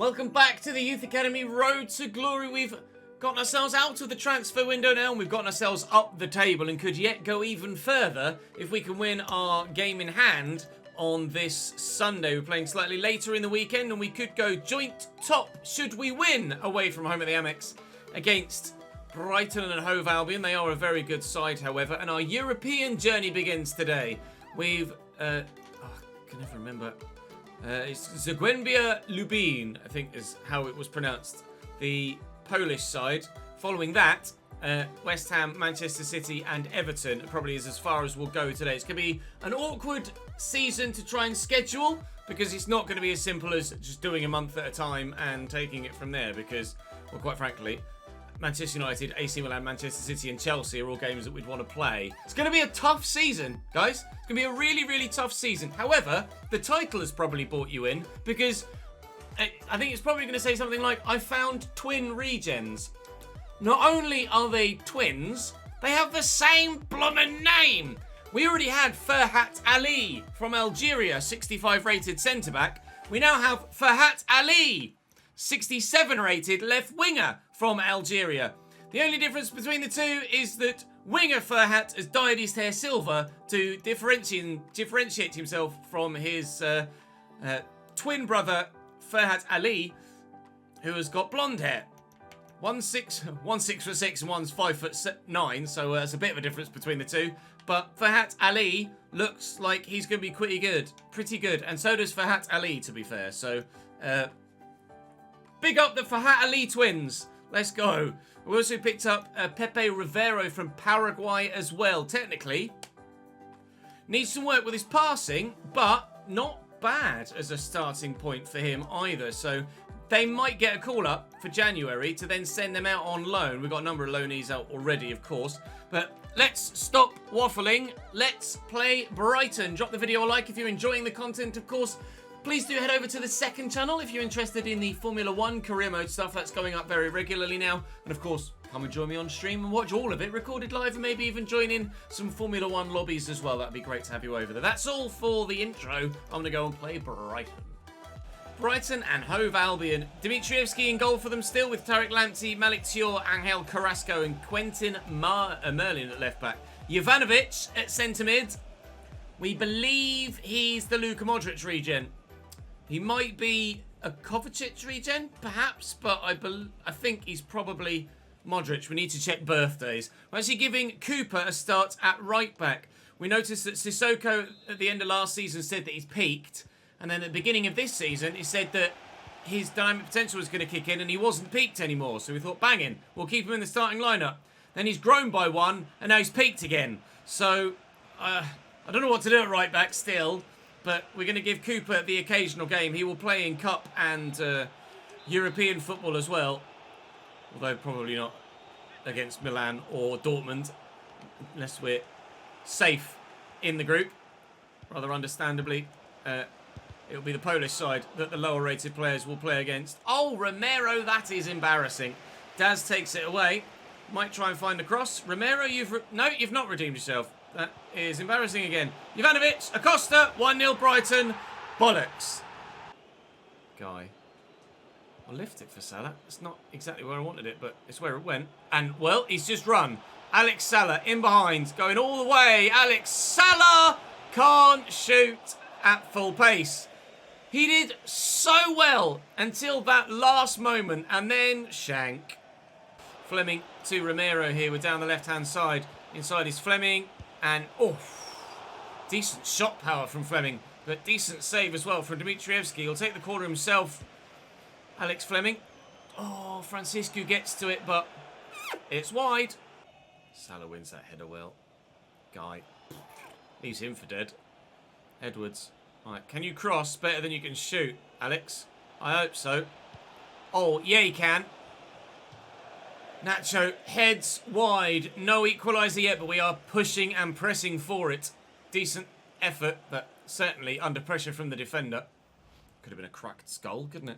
Welcome back to the Youth Academy Road to Glory. We've gotten ourselves out of the transfer window now, and we've gotten ourselves up the table and could yet go even further if we can win our game in hand on this Sunday. We're playing slightly later in the weekend, and we could go joint top should we win away from home at the Amex against Brighton and Hove Albion. They are a very good side, however, and our European journey begins today. We've, I can never remember. It's Zagłębie Lubin, I think is how it was pronounced. The Polish side. Following that, West Ham, Manchester City and Everton probably is as far as we'll go today. It's going to be an awkward season to try and schedule because it's not going to be as simple as just doing a month at a time and taking it from there because, well, quite frankly, Manchester United, AC Milan, Manchester City and Chelsea are all games that we'd want to play. It's going to be a tough season, guys. It's going to be a really, really tough season. However, the title has probably brought you in because I think it's probably going to say something like, I found twin regens. Not only are they twins, they have the same bloomin' name. We already had Ferhat Ali from Algeria, 65 rated centre-back. We now have Ferhat Ali, 67 rated left winger from Algeria. The only difference between the two is that winger Ferhat has dyed his hair silver to differentiate himself from his twin brother Ferhat Ali, who has got blonde hair. One's 6'6" and one's 5'9", so it's a bit of a difference between the two. But Ferhat Ali looks like he's going to be pretty good, and so does Ferhat Ali, to be fair. So, big up the Ferhat Ali twins. Let's go. We also picked up Pepe Rivero from Paraguay as well. Technically, needs some work with his passing, but not bad as a starting point for him either. So they might get a call up for January to then send them out on loan. We've got a number of loanees out already, of course. But let's stop waffling. Let's play Brighton. Drop the video a like if you're enjoying the content, of course. Please do head over to the second channel if you're interested in the Formula 1 career mode stuff. That's going up very regularly now. And of course, come and join me on stream and watch all of it recorded live and maybe even join in some Formula 1 lobbies as well. That'd be great to have you over there. That's all for the intro. I'm going to go and play Brighton. Brighton and Hove Albion. Dimitrievski in goal for them still with Tarek Lamptey, Malik Thiaw, Angel Carrasco and Quentin Merlin at left back. Jovanovic at centre mid. We believe he's the Luka Modric regen. He might be a Kovacic regen, perhaps, but I think he's probably Modric. We need to check birthdays. We're actually giving Cooper a start at right back. We noticed that Sissoko at the end of last season said that he's peaked, and then at the beginning of this season he said that his dynamic potential was going to kick in and he wasn't peaked anymore. So we thought, banging, we'll keep him in the starting lineup. Then he's grown by one and now he's peaked again. So I don't know what to do at right back still. But we're going to give Cooper the occasional game. He will play in Cup and European football as well. Although probably not against Milan or Dortmund. Unless we're safe in the group. Rather understandably, it'll be the Polish side that the lower rated players will play against. Oh, Romero, that is embarrassing. Daz takes it away. Might try and find a cross. Romero, you've not redeemed yourself. That is embarrassing again. Jovanovic, Acosta, 1-0 Brighton. Bollocks. Guy. I'll lift it for Salah. It's not exactly where I wanted it, but it's where it went. And, well, he's just run. Alex Salah in behind, going all the way. Alex Salah can't shoot at full pace. He did so well until that last moment, and then shank. Fleming to Romero here. We're down the left-hand side. Inside is Fleming. And, oh, decent shot power from Fleming, but decent save as well from Dimitrievski. He'll take the corner himself. Alex Fleming. Oh, Francisco gets to it, but it's wide. Salah wins that header well. Guy. Leaves him for dead. Edwards. Right, can you cross better than you can shoot, Alex? I hope so. Oh, yeah, he can. Nacho heads wide. No equaliser yet, but we are pushing and pressing for it. Decent effort, but certainly under pressure from the defender. Could have been a cracked skull, couldn't it?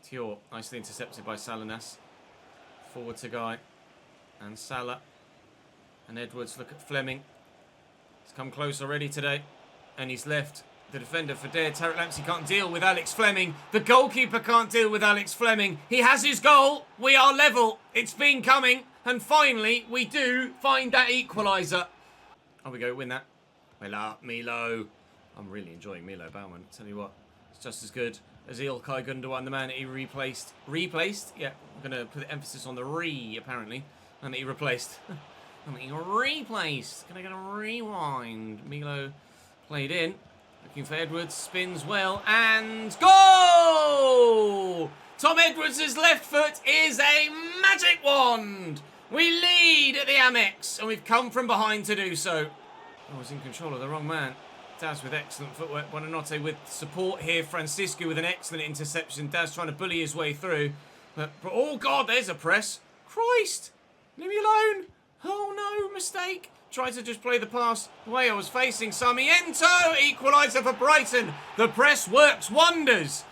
Thiaw, nicely intercepted by Salinas. Forward to Guy. And Salah. And Edwards, look at Fleming. He's come close already today. And he's left the defender for Dare. Tarek Lampsey can't deal with Alex Fleming. The goalkeeper can't deal with Alex Fleming. He has his goal. We are level. It's been coming. And finally, we do find that equaliser. Oh, we go win that. Milo. I'm really enjoying Milo Baumann. Tell you what, it's just as good as Ilkay Gundogan, the man that he replaced. Replaced? Yeah, I'm going to put the emphasis on the apparently. And that he replaced. And he replaced. Can I get a rewind? Milo played in. Looking for Edwards. Spins well. And goal! Tom Edwards' left foot is a magic wand. We lead at the Amex. And we've come from behind to do so. I was in control of the wrong man. Daz with excellent footwork. Buonanotte with support here. Francisco with an excellent interception. Daz trying to bully his way through. But oh, God, there's a press. Christ. Leave me alone. Oh, no, mistake. Tried to just play the pass the way I was facing. Sarmiento, equaliser for Brighton. The press works wonders.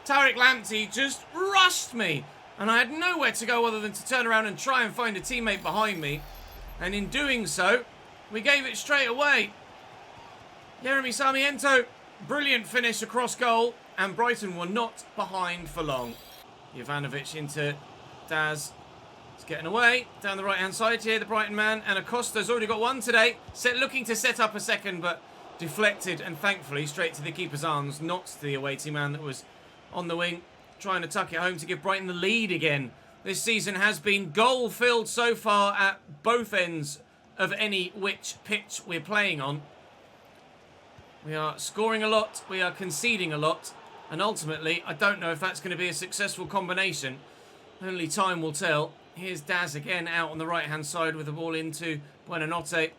Tarek Lamptey just rushed me. And I had nowhere to go other than to turn around and try and find a teammate behind me. And in doing so, we gave it straight away. Jeremy Sarmiento, brilliant finish across goal. And Brighton were not behind for long. Jovanovic into Daz. He's getting away down the right-hand side here, the Brighton man. And Acosta's already got one today. Looking to set up a second, but deflected. And thankfully, straight to the keeper's arms. Not to the away team man that was on the wing. Trying to tuck it home to give Brighton the lead again. This season has been goal-filled so far at both ends of any which pitch we're playing on. We are scoring a lot. We are conceding a lot. And ultimately, I don't know if that's going to be a successful combination. Only time will tell. Here's Daz again out on the right-hand side with the ball into Buonanotte.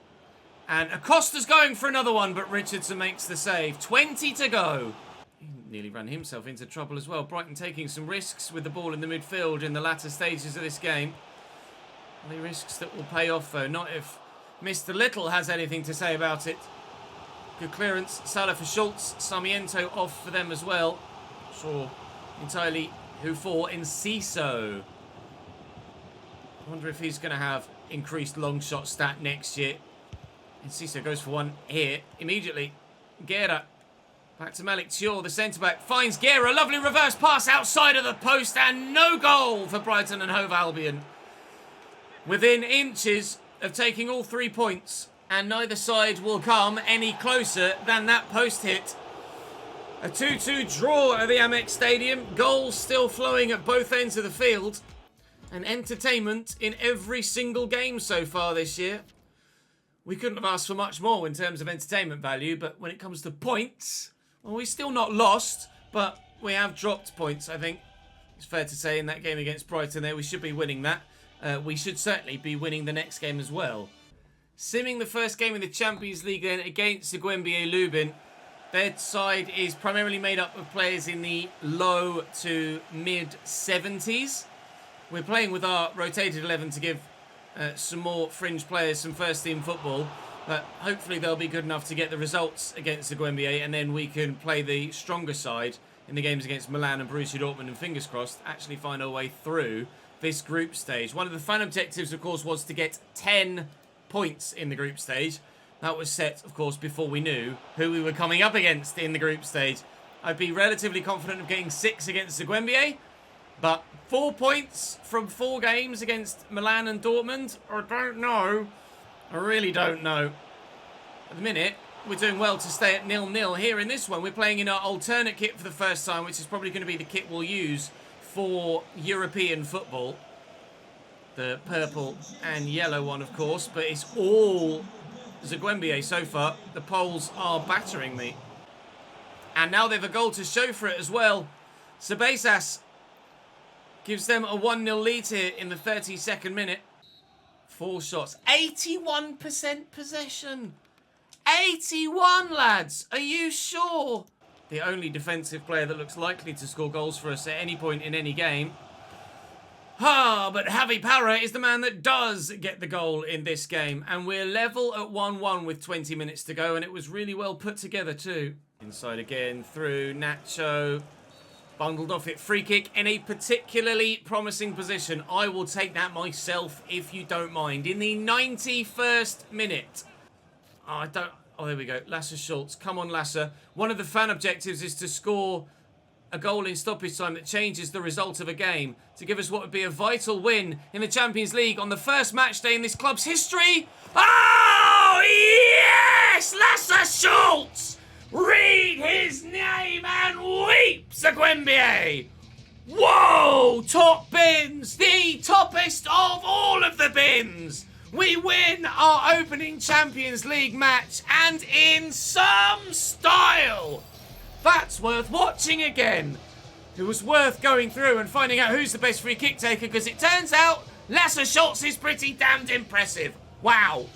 And Acosta's going for another one, but Richardson makes the save. 20 to go. He nearly ran himself into trouble as well. Brighton taking some risks with the ball in the midfield in the latter stages of this game. Are they risks that will pay off, though? Not if Mr. Little has anything to say about it. Good clearance. Salah for Schultz. Sarmiento off for them as well. Not sure entirely who for. Enciso. I wonder if he's going to have increased long shot stat next year. Enciso goes for one here. Immediately. Guerra. Back to Malik Thiaw, the centre-back. Finds Guerra. Lovely reverse pass outside of the post. And no goal for Brighton and Hove Albion. Within inches of taking all 3 points. And neither side will come any closer than that post hit. A 2-2 draw at the Amex Stadium. Goals still flowing at both ends of the field. And entertainment in every single game so far this year. We couldn't have asked for much more in terms of entertainment value. But when it comes to points, well, we're still not lost. But we have dropped points, I think. It's fair to say in that game against Brighton there, we should be winning that. We should certainly be winning the next game as well. Simming the first game in the Champions League then against Seguembie Lubin. Their side is primarily made up of players in the low to mid 70s. We're playing with our rotated 11 to give some more fringe players some first team football. But hopefully they'll be good enough to get the results against Seguembie, and then we can play the stronger side in the games against Milan and Borussia Dortmund, and fingers crossed actually find our way through this group stage. One of the fun objectives, of course, was to get 10 points in the group stage. That was set, of course, before we knew who we were coming up against in the group stage. I'd be relatively confident of getting 6 against Seguembie, but 4 points from 4 games against Milan and Dortmund? I don't know. I really don't know. At the minute, we're doing well to stay at 0-0. Here in this one, we're playing in our alternate kit for the first time, which is probably going to be the kit we'll use for European football. The purple and yellow one, of course, but it's all Seguembie so far. The Poles are battering me. And now they've a goal to show for it as well. Sebasas gives them a 1-0 lead here in the 32nd minute. 4 shots. 81% possession. 81, lads. Are you sure? The only defensive player that looks likely to score goals for us at any point in any game. But Javi Parra is the man that does get the goal in this game. And we're level at 1-1 with 20 minutes to go. And it was really well put together too. Inside again through Nacho. Bundled off it. Free kick in a particularly promising position. I will take that myself if you don't mind. In the 91st minute. Oh, there we go. Lasse Schultz. Come on, Lasse. One of the fan objectives is to score a goal in stoppage time that changes the result of a game to give us what would be a vital win in the Champions League on the first match day in this club's history. Oh, yes! Lasse Schultz! Read his name and weep, Segwembie! Whoa! Top bins! The toppest of all of the bins! We win our opening Champions League match, and in some style! That's worth watching again. It was worth going through and finding out who's the best free kick taker, because it turns out Lasse Schultz is pretty damned impressive. Wow.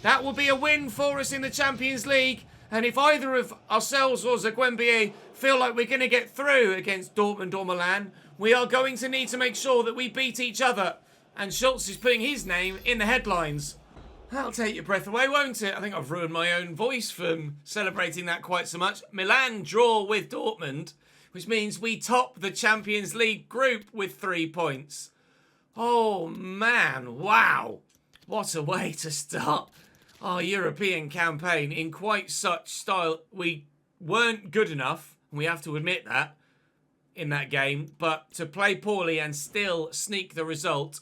That will be a win for us in the Champions League. And if either of ourselves or Segwembie feel like we're going to get through against Dortmund or Milan, we are going to need to make sure that we beat each other. And Schultz is putting his name in the headlines. That'll take your breath away, won't it? I think I've ruined my own voice from celebrating that quite so much. Milan draw with Dortmund, which means we top the Champions League group with 3 points. Oh, man. Wow. What a way to start our European campaign in quite such style. We weren't good enough, and we have to admit that, in that game. But to play poorly and still sneak the result,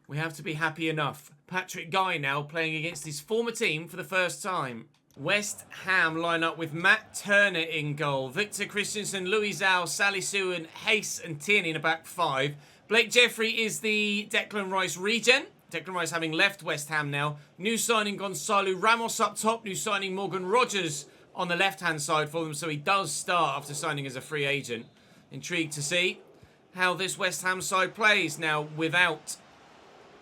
we have to be happy enough. Patrick Guy now playing against his former team for the first time. West Ham line up with Matt Turner in goal. Victor Christensen, Louis Zhao, Salisu and Hayes and Tierney in a back five. Blake Jeffrey is the Declan Rice regen. Declan Rice having left West Ham now. New signing Gonzalo Ramos up top. New signing Morgan Rogers on the left-hand side for them. So he does start after signing as a free agent. Intrigued to see how this West Ham side plays now without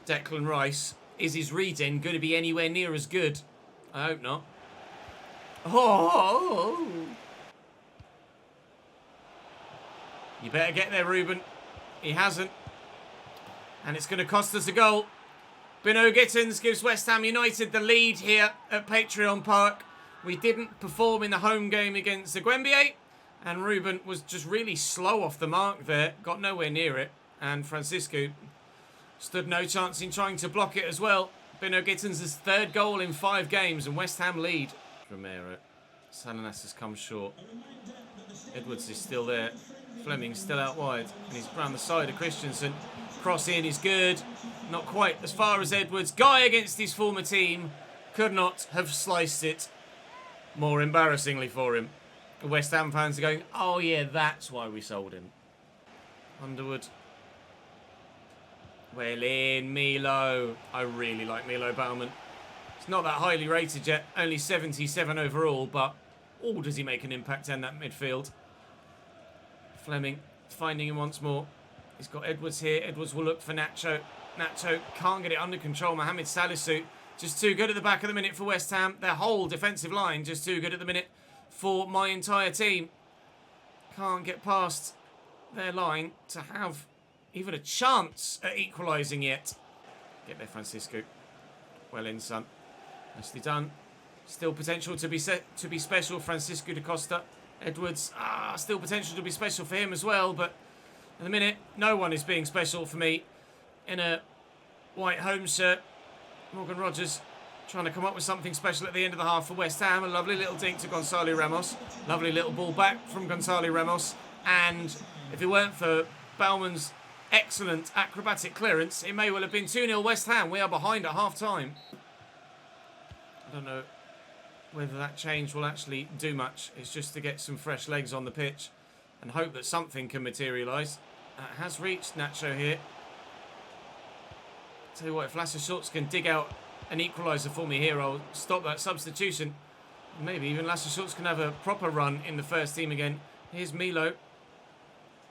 Declan Rice. Is his regen going to be anywhere near as good? I hope not. Oh! You better get there, Ruben. He hasn't. And it's going to cost us a goal. Bino Gittins gives West Ham United the lead here at Patreon Park. We didn't perform in the home game against Segwembie. And Ruben was just really slow off the mark there. Got nowhere near it. And Francisco stood no chance in trying to block it as well. Bino Gittins' third goal in 5 games and West Ham lead. Romero. Salinas has come short. Edwards is still there. Fleming's still out wide. And he's round the side of Christensen. Cross in is good. Not quite as far as Edwards. Guy against his former team could not have sliced it more embarrassingly for him. The West Ham fans are going, oh yeah, that's why we sold him. Underwood. Well in, Milo. I really like Milo Baumann. He's not that highly rated yet. Only 77 overall, but oh, does he make an impact in that midfield. Fleming finding him once more. He's got Edwards here. Edwards will look for Nacho. Nacho can't get it under control. Mohamed Salisu just too good at the back of the minute for West Ham. Their whole defensive line just too good at the minute for my entire team. Can't get past their line to have even a chance at equalising yet. Get there, Francisco. Well in, son. Nicely done. Still potential to be special. Francisco da Costa. Edwards. Still potential to be special for him as well, but at the minute, no one is being special for me in a white home shirt. Morgan Rogers trying to come up with something special at the end of the half for West Ham. A lovely little dink to Gonzalo Ramos. Lovely little ball back from Gonzalo Ramos. And if it weren't for Bauman's excellent acrobatic clearance, it may well have been 2-0 West Ham. We are behind at half-time. I don't know whether that change will actually do much. It's just to get some fresh legs on the pitch and hope that something can materialise. Has reached Nacho here. Tell you what, if Lasse Schultz can dig out an equaliser for me here, I'll stop that substitution. Maybe even Lasse Schultz can have a proper run in the first team again. Here's Milo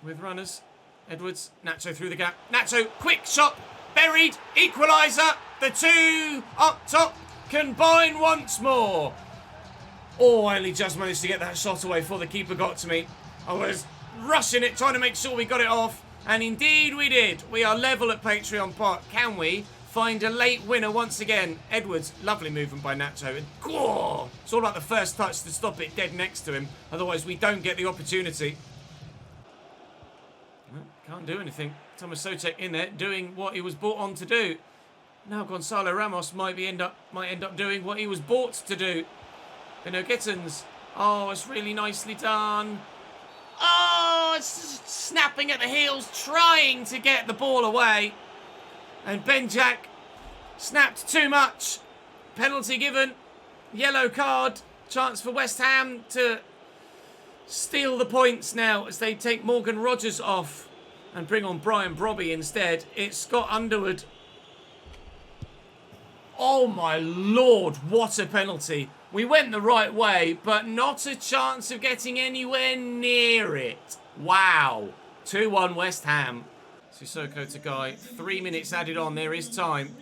with runners. Edwards, Nacho through the gap. Nacho, quick shot, buried, equaliser. The two up top combine once more. Oh, I only just managed to get that shot away before the keeper got to me. I was rushing it, trying to make sure we got it off. And indeed we did. We are level at Patreon Park. Can we find a late winner once again? Edwards, lovely movement by Nacho. And, oh, it's all about the first touch to stop it dead next to him. Otherwise we don't get the opportunity. Well, can't do anything. Thomas Soucek in there doing what he was brought on to do. Now Gonzalo Ramos might end up doing what he was bought to do. Beno Gittins. Oh, it's really nicely done. Oh, it's snapping at the heels, trying to get the ball away. And Benjak snapped too much. Penalty given. Yellow card. Chance for West Ham to steal the points now as they take Morgan Rogers off and bring on Brian Brobby instead. It's Scott Underwood. Oh my lord, what a penalty. We went the right way, but not a chance of getting anywhere near it. Wow. 2-1 West Ham. Sissoko to Guy. 3 minutes added on. There is time.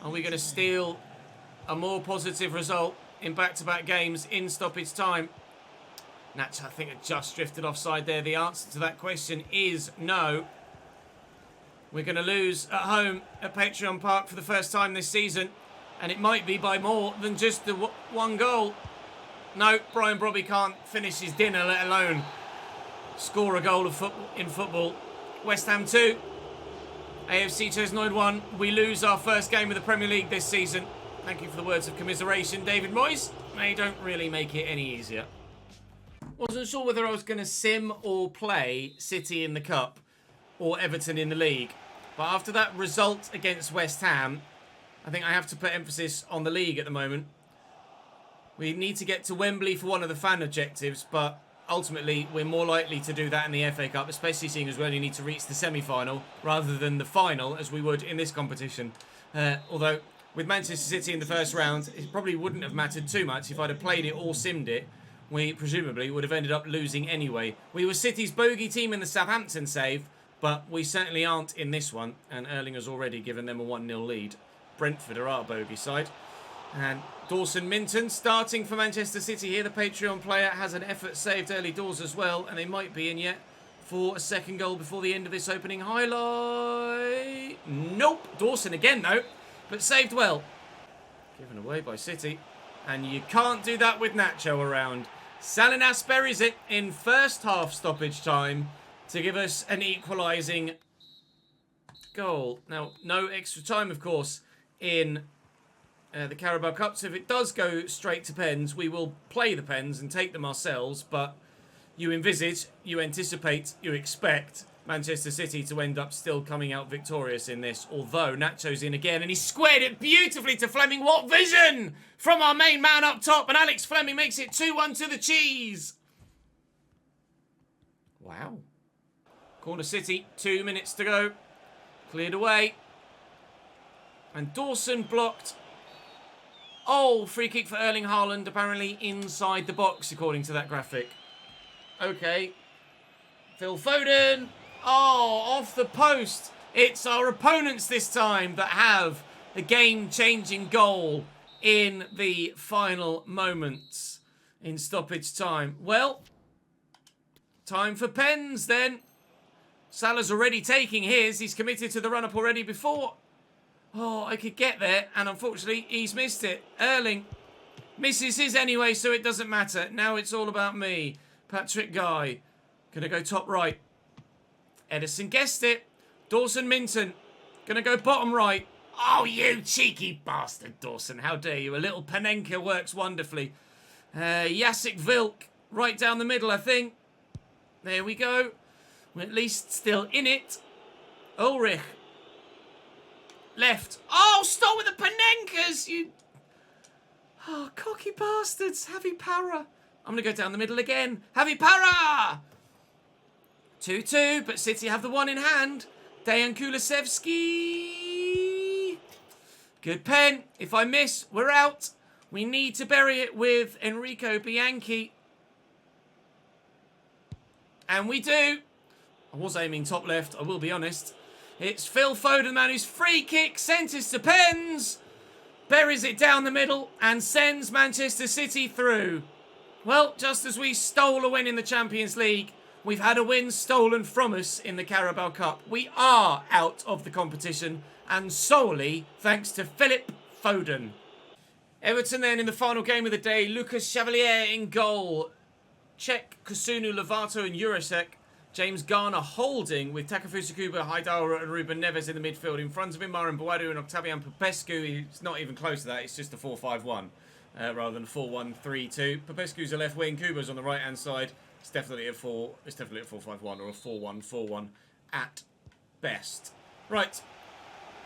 Are we going to steal a more positive result in back-to-back games in stoppage time? Nacho, I think, had just drifted offside there. The answer to that question is no. We're going to lose at home at Patreon Park for the first time this season. And it might be by more than just the one goal. No, Brian Brobby can't finish his dinner, let alone score a goal of in football. West Ham 2. AFC Chesnoid 1. We lose our first game of the Premier League this season. Thank you for the words of commiseration, David Moyes. They don't really make it any easier. Wasn't sure whether I was going to sim or play City in the Cup or Everton in the league. But after that result against West Ham, I think I have to put emphasis on the league at the moment. We need to get to Wembley for one of the fan objectives, but ultimately we're more likely to do that in the FA Cup, especially seeing as we only need to reach the semi-final rather than the final as we would in this competition. Although with Manchester City in the first round, it probably wouldn't have mattered too much if I'd have played it or simmed it. We presumably would have ended up losing anyway. We were City's bogey team in the Southampton save, but we certainly aren't in this one, and Erling has already given them a 1-0 lead. Brentford are our bogey side. And Dawson Minton starting for Manchester City here. The Patreon player has an effort saved early doors as well, and they might be in yet for a second goal before the end of this opening highlight. Nope. Dawson again though, but saved well. Given away by City. And you can't do that with Nacho around. Salinas buries it in first half stoppage time to give us an equalising goal. Now, no extra time, of course, in the Carabao Cup. So if it does go straight to pens, we will play the pens and take them ourselves. But you envisage, you anticipate, you expect Manchester City to end up still coming out victorious in this. Although Nacho's in again and he squared it beautifully to Fleming. What vision from our main man up top. And Alex Fleming makes it 2-1 to the cheese. Wow. Corner City, 2 minutes to go. Cleared away. And Dawson blocked. Oh, free kick for Erling Haaland, apparently inside the box, according to that graphic. Okay. Phil Foden. Oh, off the post. It's our opponents this time that have a game-changing goal in the final moments in stoppage time. Well, time for pens then. Salah's already taking his. He's committed to the run-up already before. Oh, I could get there, and unfortunately, he's missed it. Erling misses his anyway, so it doesn't matter. Now it's all about me. Patrick Guy. Gonna go top right. Edison guessed it. Dawson Minton. Gonna go bottom right. Oh, you cheeky bastard, Dawson. How dare you? A little Panenka works wonderfully. Jacek Wilk. Right down the middle, I think. There we go. We're at least still in it. Ulrich. Left. Oh, stop with the Panenkas, you... Oh, cocky bastards. Javi Para. I'm going to go down the middle again. Javi Para! 2-2, but City have the one in hand. Dejan Kulusevski. Good pen. If I miss, we're out. We need to bury it with Enrico Bianchi. And we do. I was aiming top left, I will be honest. It's Phil Foden, man, whose free kick centres to pens, buries it down the middle and sends Manchester City through. Well, just as we stole a win in the Champions League, we've had a win stolen from us in the Carabao Cup. We are out of the competition, and solely thanks to Philip Foden. Everton then in the final game of the day, Lucas Chevalier in goal. Czech, Kusunu, Lovato and Jurasek. James Garner holding with Takefusa Kuba, Haidara and Ruben Neves in the midfield. In front of him, Marin Boadu and Octavian Popescu. He's not even close to that. It's just a 4-5-1. rather than 4-1-3-2. Popescu's a left wing, Kubo's on the right hand side. It's definitely a 4-5-1 or a 4-1-4-1 at best. Right,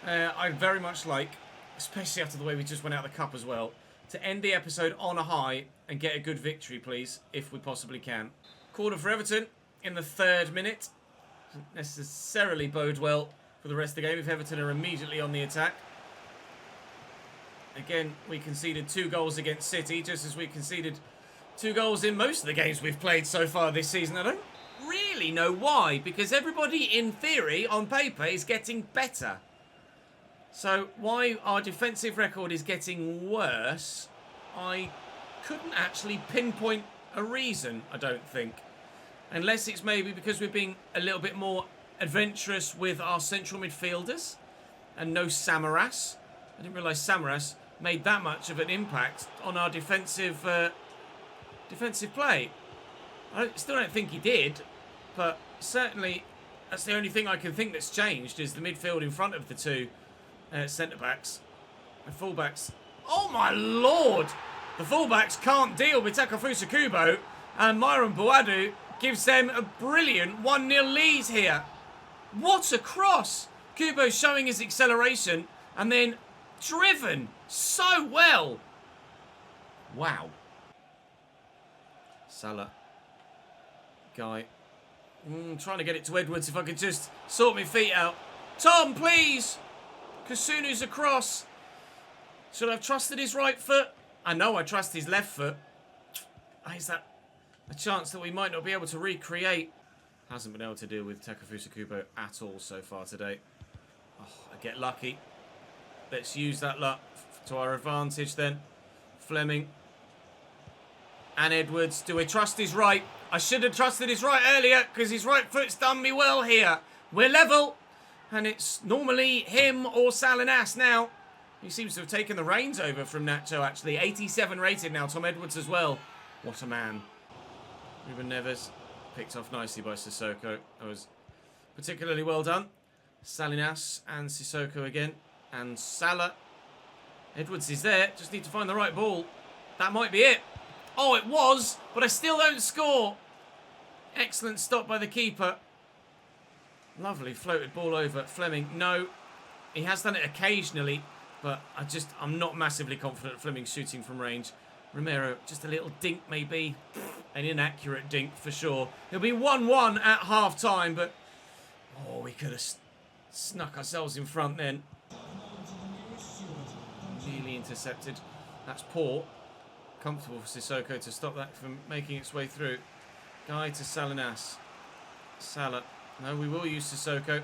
I very much like, especially after the way we just went out of the cup as well, to end the episode on a high and get a good victory, please, if we possibly can. Corner for Everton in the 3rd minute. Doesn't necessarily bode well for the rest of the game if Everton are immediately on the attack. Again, we conceded 2 goals against City, just as we conceded 2 goals in most of the games we've played so far this season. I don't really know why, because everybody, in theory, on paper, is getting better. So why our defensive record is getting worse, I couldn't actually pinpoint a reason, I don't think. Unless it's maybe because we're being a little bit more adventurous with our central midfielders and no Samaras. I didn't realise Samaras made that much of an impact on our defensive play. I still don't think he did, but certainly that's the only thing I can think that's changed is the midfield in front of the 2 centre-backs and full-backs. Oh my lord! The full-backs can't deal with Takefusa Kubo, and Myron Boadu gives them a brilliant 1-0 lead here. What a cross! Kubo showing his acceleration and then driven so well. Wow. Salah. Guy. Trying to get it to Edwards if I could just sort my feet out. Tom, please! Kasunu's across. Should I have trusted his right foot? I know I trust his left foot. Is that a chance that we might not be able to recreate? Hasn't been able to deal with Takefusa Kubo at all so far today. Oh, I get lucky. Let's use that luck to our advantage then. Fleming. And Edwards. Do we trust his right? I should have trusted his right earlier because his right foot's done me well here. We're level. And it's normally him or Salinas now. He seems to have taken the reins over from Nacho, actually. 87 rated now. Tom Edwards as well. What a man. Ruben Neves picked off nicely by Sissoko. That was particularly well done. Salinas and Sissoko again. And Salah. Edwards is there. Just need to find the right ball. That might be it. Oh, it was, but I still don't score. Excellent stop by the keeper. Lovely floated ball over. Fleming, no. He has done it occasionally, but I'm not massively confident Fleming's shooting from range. Romero, just a little dink maybe. An inaccurate dink for sure. It'll be 1-1 at half-time, but oh, we could have snuck ourselves in front then. Nearly intercepted. That's poor. Comfortable for Sissoko to stop that from making its way through. Guy to Salinas. Salah. No, we will use Sissoko.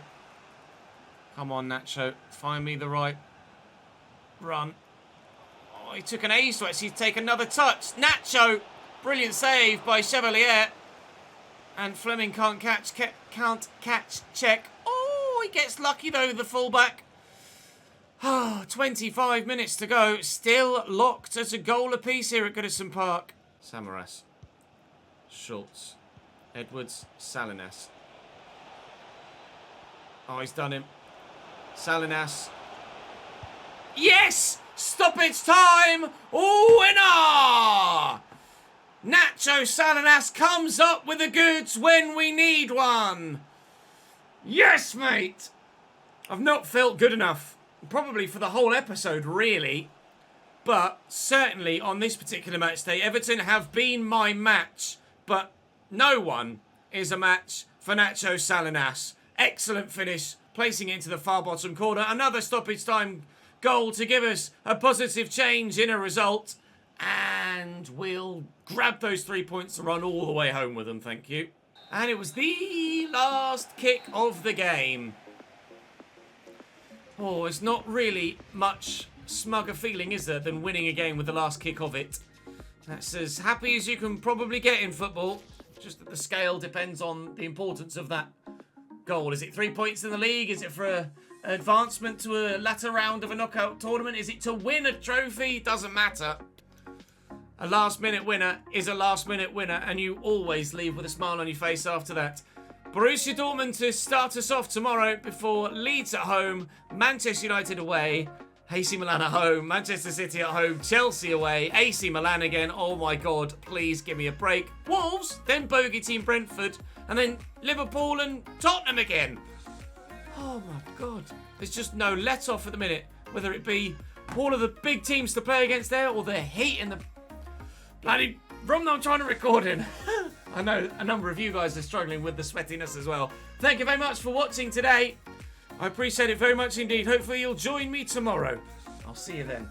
Come on, Nacho. Find me the right run. Oh, he took an ace to actually take another touch. Nacho! Brilliant save by Chevalier. And Fleming can't catch check. Oh, he gets lucky though, the fullback. 25 minutes to go. Still locked at a goal apiece here at Goodison Park. Samaras. Schultz. Edwards. Salinas. Oh, he's done him. Salinas. Yes! Stoppage time! Winner! Nacho Salinas comes up with the goods when we need one. Yes, mate! I've not felt good enough. Probably for the whole episode, really. But certainly on this particular match day, Everton have been my match. But no one is a match for Nacho Salinas. Excellent finish, placing it into the far bottom corner. Another stoppage time goal to give us a positive change in a result. And we'll grab those 3 points and run all the way home with them, thank you. And it was the last kick of the game. Oh, it's not really much smugger feeling, is there, than winning a game with the last kick of it. That's as happy as you can probably get in football. Just that the scale depends on the importance of that goal. Is it 3 points in the league? Is it for an advancement to a latter round of a knockout tournament? Is it to win a trophy? Doesn't matter. A last-minute winner is a last-minute winner, and you always leave with a smile on your face after that. Borussia Dortmund to start us off tomorrow before Leeds at home, Manchester United away, AC Milan at home, Manchester City at home, Chelsea away, AC Milan again. Oh my God, please give me a break. Wolves, then bogey team Brentford, and then Liverpool and Tottenham again. Oh my God. There's just no let off at the minute, whether it be all of the big teams to play against there or the heat in the bloody room that I'm trying to record in. I know a number of you guys are struggling with the sweatiness as well. Thank you very much for watching today. I appreciate it very much indeed. Hopefully you'll join me tomorrow. I'll see you then.